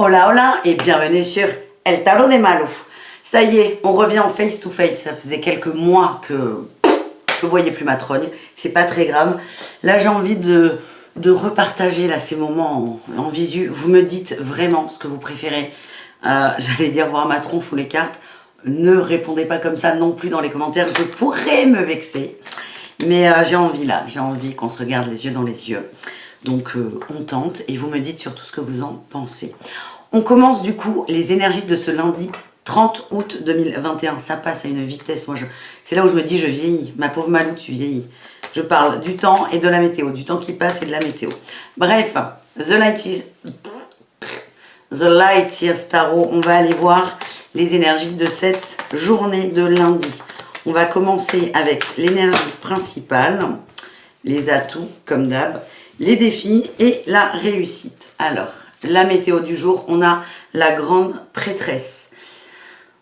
Hola hola et bienvenue sur El Tarot de Malu. Ça y est, on revient en face to face. Ça faisait quelques mois que je ne voyais plus ma trogne. C'est pas très grave. Là j'ai envie de repartager là, ces moments en visu. Vous me dites vraiment ce que vous préférez. J'allais dire voir ma tronche ou les cartes. Ne répondez pas comme ça non plus dans les commentaires. Je pourrais me vexer. Mais j'ai envie là, j'ai envie qu'on se regarde les yeux dans les yeux. Donc on tente et vous me dites surtout ce que vous en pensez. On commence du coup les énergies de ce lundi 30 août 2021. Ça passe à une vitesse. Moi, c'est là où je me dis je vieillis. Ma pauvre Malou, tu vieillis. Je parle du temps et de la météo. Du temps qui passe et de la météo. Bref, The Light Years Tarot. On va aller voir les énergies de cette journée de lundi. On va commencer avec l'énergie principale, les atouts comme d'hab, les défis et la réussite. Alors, la météo du jour, on a la grande prêtresse.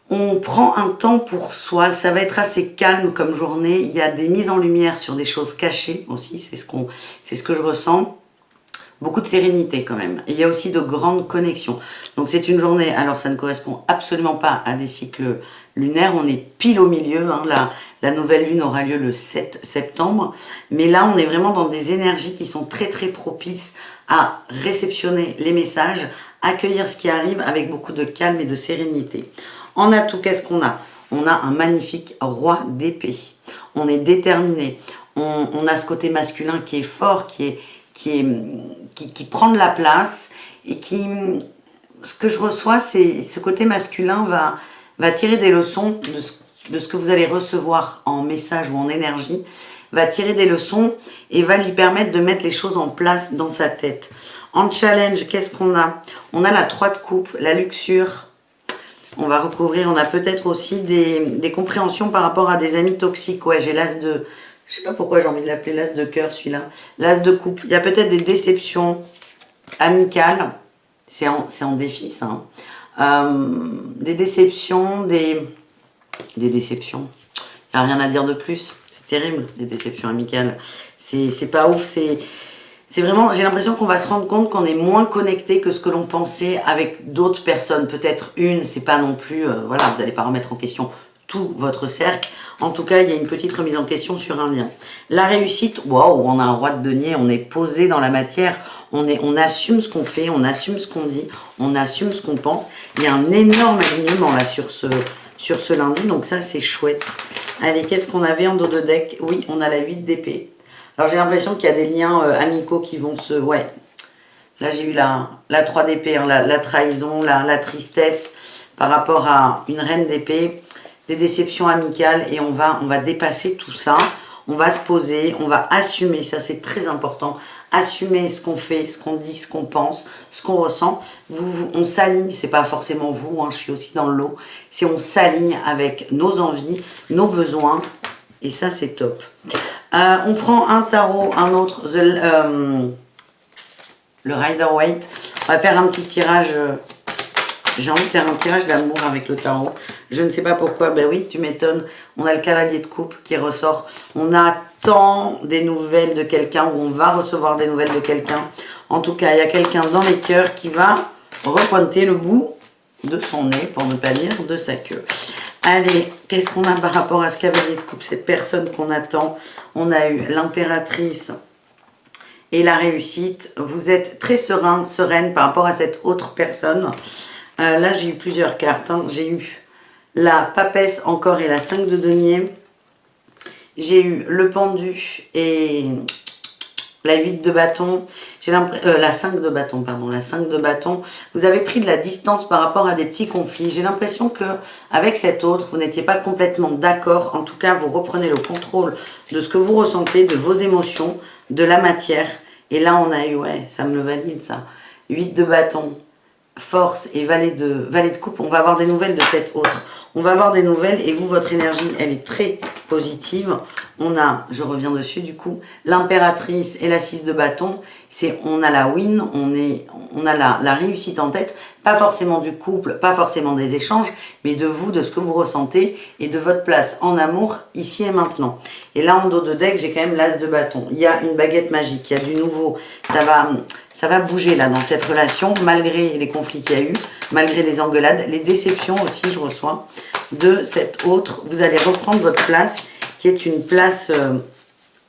On prend un temps pour soi, ça va être assez calme comme journée. Il y a des mises en lumière sur des choses cachées aussi, c'est ce que je ressens. Beaucoup de sérénité quand même. Et il y a aussi de grandes connexions. Donc c'est une journée, alors ça ne correspond absolument pas à des cycles lunaires. On est pile au milieu. Hein. La nouvelle lune aura lieu le 7 septembre. Mais là, on est vraiment dans des énergies qui sont très très propices à réceptionner les messages, accueillir ce qui arrive avec beaucoup de calme et de sérénité. En atout, qu'est-ce qu'on a? On a un magnifique roi d'épée. On est déterminé. On a ce côté masculin qui est fort, qui prend de la place et ce que je reçois, c'est ce côté masculin va tirer des leçons de ce que vous allez recevoir en message ou en énergie, va tirer des leçons et va lui permettre de mettre les choses en place dans sa tête. En challenge, qu'est-ce qu'on a? On a la 3 de coupe, la luxure. On va recouvrir, on a peut-être aussi des compréhensions par rapport à des amis toxiques. Ouais, j'ai l'as de... Je sais pas pourquoi j'ai envie de l'appeler l'as de cœur, celui-là. L'as de coupe. Il y a peut-être des déceptions amicales. C'est en défi, ça. Hein. Des déceptions, des déceptions. Il n'y a rien à dire de plus. C'est terrible, les déceptions amicales. C'est pas ouf. C'est vraiment, j'ai l'impression qu'on va se rendre compte qu'on est moins connecté que ce que l'on pensait avec d'autres personnes. Peut-être une, c'est pas non plus... voilà, vous n'allez pas remettre en question tout votre cercle. En tout cas, il y a une petite remise en question sur un lien. La réussite, waouh, on a un roi de denier, on est posé dans la matière, on assume ce qu'on fait, on assume ce qu'on dit, on assume ce qu'on pense. Il y a un énorme alignement là sur ce lundi, donc ça c'est chouette. Allez, qu'est-ce qu'on avait en dos de deck? Oui, on a la 8 d'épée. Alors j'ai l'impression qu'il y a des liens amicaux qui vont se... Ouais, là j'ai eu la 3 d'épée, hein, la trahison, la tristesse par rapport à une reine d'épée. Des déceptions amicales et on va dépasser tout ça, on va se poser, on va assumer, ça c'est très important, assumer ce qu'on fait, ce qu'on dit, ce qu'on pense, ce qu'on ressent. On s'aligne, c'est pas forcément vous, hein, je suis aussi dans le lot, c'est on s'aligne avec nos envies, nos besoins et ça c'est top. On prend un tarot, un autre, le Rider-Waite, on va faire un petit tirage... J'ai envie de faire un tirage d'amour avec le tarot. Je ne sais pas pourquoi. Ben oui, tu m'étonnes. On a le cavalier de coupe qui ressort. On attend des nouvelles de quelqu'un ou on va recevoir des nouvelles de quelqu'un. En tout cas, il y a quelqu'un dans les cœurs qui va repointer le bout de son nez, pour ne pas dire de sa queue. Allez, qu'est-ce qu'on a par rapport à ce cavalier de coupe? Cette personne qu'on attend. On a eu l'impératrice et la réussite. Vous êtes très serein, sereine par rapport à cette autre personne. Là, j'ai eu plusieurs cartes. Hein. J'ai eu la papesse encore et la 5 de denier. J'ai eu le pendu et la 8 de bâton. J'ai la 5 de bâton, pardon. La 5 de bâton. Vous avez pris de la distance par rapport à des petits conflits. J'ai l'impression que avec cet autre, vous n'étiez pas complètement d'accord. En tout cas, vous reprenez le contrôle de ce que vous ressentez, de vos émotions, de la matière. Et là, on a eu, ouais, ça me le valide, ça. 8 de bâton. Force et valet de coupe, on va avoir des nouvelles de cette autre. On va avoir des nouvelles et vous, votre énergie, elle est très, positive. On a, je reviens dessus du coup, l'impératrice et la 6 de bâton. On a la win, on a la réussite en tête, pas forcément du couple, pas forcément des échanges, mais de vous, de ce que vous ressentez et de votre place en amour ici et maintenant. Et là, en dos de deck, j'ai quand même l'as de bâton. Il y a une baguette magique, il y a du nouveau. Ça va bouger là dans cette relation, malgré les conflits qu'il y a eu, malgré les engueulades, les déceptions aussi, je reçois, de cette autre. Vous allez reprendre votre place, qui est une place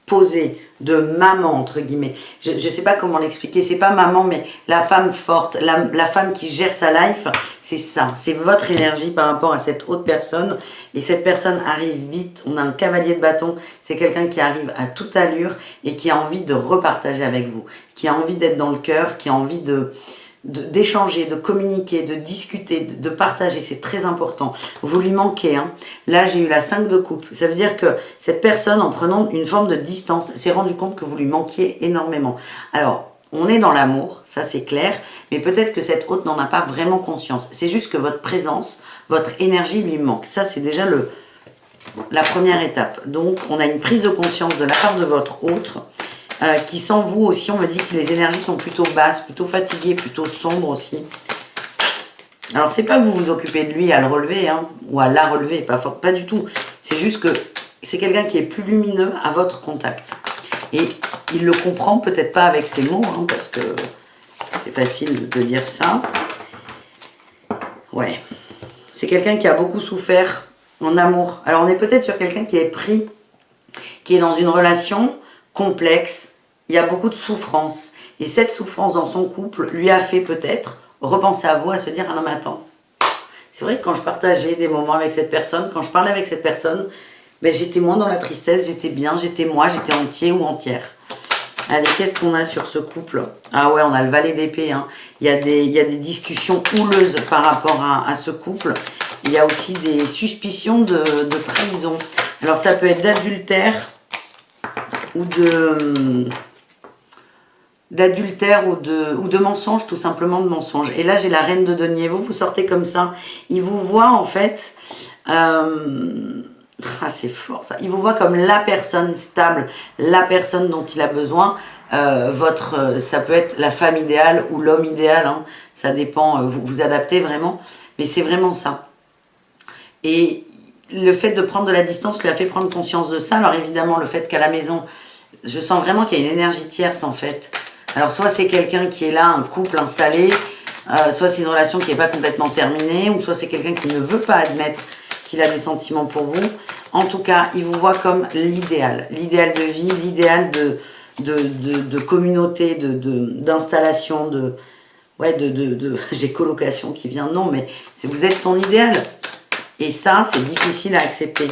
posée, de maman, entre guillemets. Je ne sais pas comment l'expliquer, c'est pas maman, mais la femme forte, la femme qui gère sa life, c'est ça. C'est votre énergie par rapport à cette autre personne. Et cette personne arrive vite. On a un cavalier de bâton, c'est quelqu'un qui arrive à toute allure et qui a envie de repartager avec vous, qui a envie d'être dans le cœur, qui a envie d'échanger, de communiquer, de discuter, de partager, c'est très important. Vous lui manquez, hein. Là, j'ai eu la 5 de coupe. Ça veut dire que cette personne, en prenant une forme de distance, s'est rendu compte que vous lui manquiez énormément. Alors, on est dans l'amour, ça c'est clair, mais peut-être que cette autre n'en a pas vraiment conscience. C'est juste que votre présence, votre énergie lui manque. Ça, c'est déjà la première étape. Donc, on a une prise de conscience de la part de votre autre, qui sans vous aussi, on me dit que les énergies sont plutôt basses, plutôt fatiguées, plutôt sombres aussi. Alors, c'est pas que vous vous occupez de lui à le relever, hein, ou à la relever, pas du tout. C'est juste que c'est quelqu'un qui est plus lumineux à votre contact. Et il le comprend peut-être pas avec ses mots, hein, parce que c'est facile de dire ça. Ouais. C'est quelqu'un qui a beaucoup souffert en amour. Alors, on est peut-être sur quelqu'un qui est pris, qui est dans une relation complexe, il y a beaucoup de souffrance. Et cette souffrance dans son couple lui a fait peut-être repenser à vous, à se dire « Ah non mais attends, c'est vrai que quand je partageais des moments avec cette personne, quand je parlais avec cette personne, ben, j'étais moins dans la tristesse, j'étais bien, j'étais moi, j'étais entier ou entière. » Allez, qu'est-ce qu'on a sur ce couple? Ah ouais, on a le valet d'épée. Hein. Il y a des discussions houleuses par rapport à ce couple. Il y a aussi des suspicions de trahison. Alors ça peut être d'adultère, ou d'adultère ou de mensonge, tout simplement de mensonge. Et là, j'ai la reine de denier. Vous sortez comme ça. Il vous voit, en fait... c'est fort, ça. Il vous voit comme la personne stable, la personne dont il a besoin. Ça peut être la femme idéale ou l'homme idéal. Hein. Ça dépend, vous adaptez vraiment. Mais c'est vraiment ça. Et le fait de prendre de la distance lui a fait prendre conscience de ça. Alors évidemment, le fait qu'à la maison... Je sens vraiment qu'il y a une énergie tierce en fait. Alors soit c'est quelqu'un qui est là, un couple installé, soit c'est une relation qui n'est pas complètement terminée, ou soit c'est quelqu'un qui ne veut pas admettre qu'il a des sentiments pour vous. En tout cas, il vous voit comme l'idéal. L'idéal de vie, l'idéal de communauté, d'installation, j'ai colocation qui vient, non, mais vous êtes son idéal. Et ça, c'est difficile à accepter.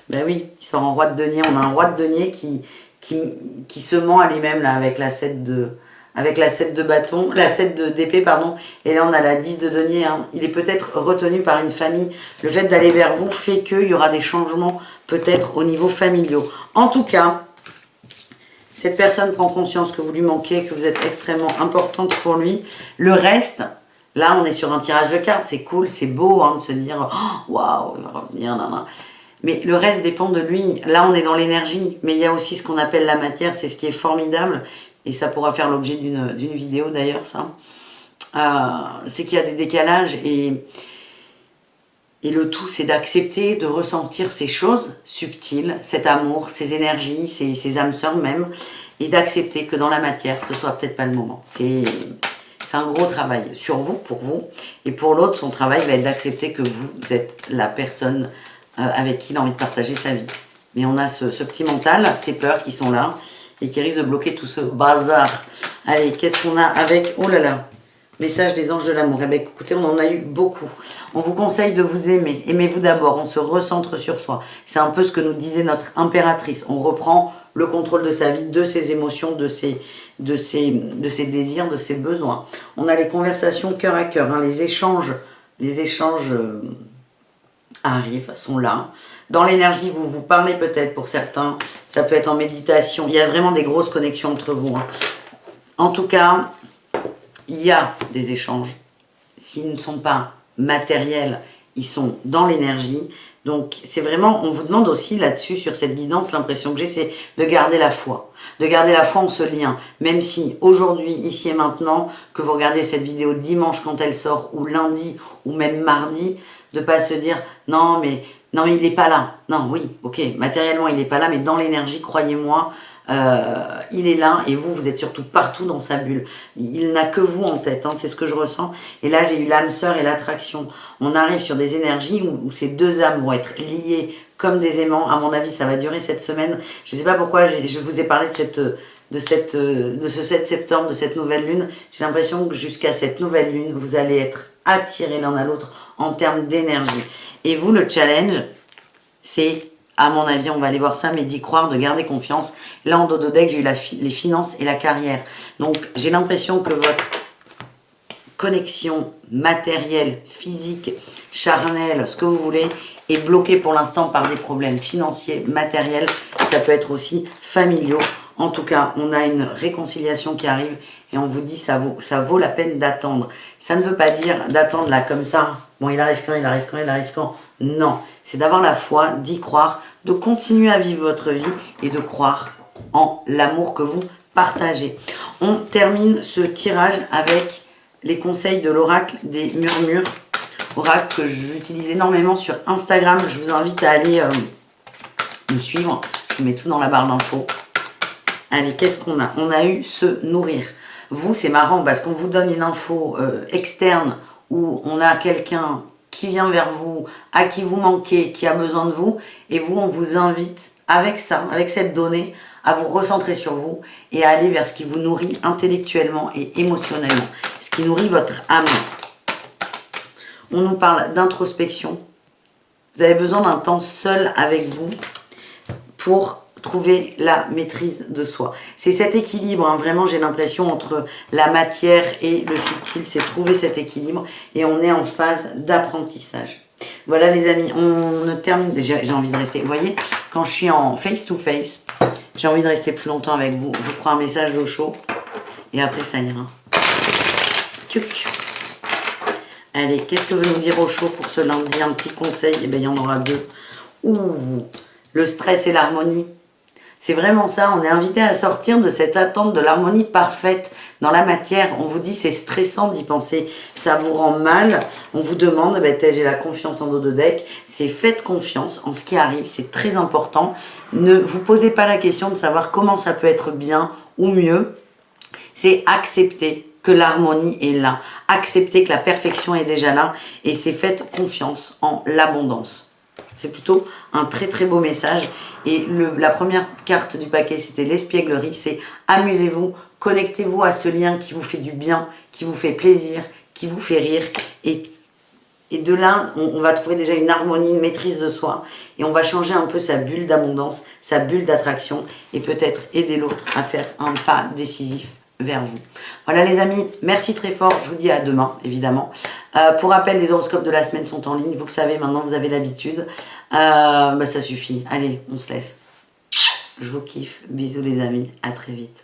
Ben oui, il sort en roi de denier. On a un roi de denier qui se ment à lui-même là avec la 7 de bâton, la 7 d'épée, pardon, et là on a la 10 de denier. Hein. Il est peut-être retenu par une famille. Le fait d'aller vers vous fait qu'il y aura des changements peut-être au niveau familiaux. En tout cas, cette personne prend conscience que vous lui manquez, que vous êtes extrêmement importante pour lui. Le reste, là on est sur un tirage de cartes, c'est cool, c'est beau hein, de se dire oh, waouh, il va revenir, nan. Mais le reste dépend de lui. Là, on est dans l'énergie. Mais il y a aussi ce qu'on appelle la matière. C'est ce qui est formidable. Et ça pourra faire l'objet d'une vidéo d'ailleurs, ça. C'est qu'il y a des décalages. Et le tout, c'est d'accepter, de ressentir ces choses subtiles, cet amour, ces énergies, ces âmes sœurs même. Et d'accepter que dans la matière, ce soit peut-être pas le moment. C'est un gros travail sur vous, pour vous. Et pour l'autre, son travail va être d'accepter que vous êtes la personne... avec qui il a envie de partager sa vie. Mais on a ce petit mental, ces peurs qui sont là et qui risquent de bloquer tout ce bazar. Allez, qu'est-ce qu'on a avec... Oh là là, message des anges de l'amour. Eh bien, écoutez, on en a eu beaucoup. On vous conseille de vous aimer. Aimez-vous d'abord, on se recentre sur soi. C'est un peu ce que nous disait notre impératrice. On reprend le contrôle de sa vie, de ses émotions, de ses désirs, de ses besoins. On a les conversations cœur à cœur, hein, les échanges arrivent, sont là. Dans l'énergie, vous vous parlez peut-être pour certains. Ça peut être en méditation. Il y a vraiment des grosses connexions entre vous. Hein. En tout cas, il y a des échanges. S'ils ne sont pas matériels, ils sont dans l'énergie. Donc c'est vraiment, on vous demande aussi là-dessus, sur cette guidance, l'impression que j'ai, c'est de garder la foi. De garder la foi en ce lien. Même si aujourd'hui, ici et maintenant, que vous regardez cette vidéo dimanche quand elle sort, ou lundi, ou même mardi, de pas se dire non mais il n'est pas là. Non, oui, ok, matériellement il n'est pas là, mais dans l'énergie, croyez-moi, il est là et vous êtes surtout partout dans sa bulle. Il n'a que vous en tête, hein, c'est ce que je ressens. Et là, j'ai eu l'âme sœur et l'attraction. On arrive sur des énergies où ces deux âmes vont être liées comme des aimants. À mon avis, ça va durer cette semaine. Je ne sais pas pourquoi je vous ai parlé de ce 7 septembre, de cette nouvelle lune. J'ai l'impression que jusqu'à cette nouvelle lune, vous allez être attirés l'un à l'autre en termes d'énergie. Et vous, le challenge, c'est, à mon avis, on va aller voir ça, mais d'y croire, de garder confiance. Là, en dodo deck, j'ai eu les finances et la carrière. Donc, j'ai l'impression que votre connexion matérielle, physique, charnelle, ce que vous voulez, est bloquée pour l'instant par des problèmes financiers, matériels. Ça peut être aussi familiaux. En tout cas, on a une réconciliation qui arrive et on vous dit ça vaut la peine d'attendre. Ça ne veut pas dire d'attendre là comme ça. Bon, il arrive quand, il arrive quand, il arrive quand. Non, c'est d'avoir la foi, d'y croire, de continuer à vivre votre vie et de croire en l'amour que vous partagez. On termine ce tirage avec les conseils de l'oracle des murmures. Oracle que j'utilise énormément sur Instagram. Je vous invite à aller me suivre. Je vous mets tout dans la barre d'infos. Allez, qu'est-ce qu'on a? On a eu se nourrir. Vous, c'est marrant parce qu'on vous donne une info externe où on a quelqu'un qui vient vers vous, à qui vous manquez, qui a besoin de vous. Et vous, on vous invite avec ça, avec cette donnée, à vous recentrer sur vous et à aller vers ce qui vous nourrit intellectuellement et émotionnellement. Ce qui nourrit votre âme. On nous parle d'introspection. Vous avez besoin d'un temps seul avec vous pour trouver la maîtrise de soi. C'est cet équilibre, hein, vraiment j'ai l'impression, entre la matière et le subtil, c'est trouver cet équilibre et on est en phase d'apprentissage. Voilà les amis, on ne termine, j'ai envie de rester, vous voyez, quand je suis en face-to-face, j'ai envie de rester plus longtemps avec vous. Je vous prends un message d'eau chaud et après ça ira. Tchuc. Allez, qu'est-ce que veut nous dire au chaud pour ce lundi? Un petit conseil, eh bien il y en aura deux. Ouh, le stress et l'harmonie. C'est vraiment ça, on est invité à sortir de cette attente de l'harmonie parfaite dans la matière. On vous dit c'est stressant d'y penser, ça vous rend mal. On vous demande, j'ai la confiance en dodo deck, c'est faites confiance en ce qui arrive, c'est très important. Ne vous posez pas la question de savoir comment ça peut être bien ou mieux. C'est accepter que l'harmonie est là, accepter que la perfection est déjà là et c'est faites confiance en l'abondance. C'est plutôt un très très beau message. Et la première carte du paquet, c'était l'espièglerie. C'est amusez-vous, connectez-vous à ce lien qui vous fait du bien, qui vous fait plaisir, qui vous fait rire. Et de là, on va trouver déjà une harmonie, une maîtrise de soi. Et on va changer un peu sa bulle d'abondance, sa bulle d'attraction. Et peut-être aider l'autre à faire un pas décisif vers vous. Voilà les amis, merci très fort, je vous dis à demain évidemment. Pour rappel, les horoscopes de la semaine sont en ligne, vous le savez maintenant, vous avez l'habitude. Ça suffit, allez, on se laisse. Je vous kiffe, bisous les amis, à très vite.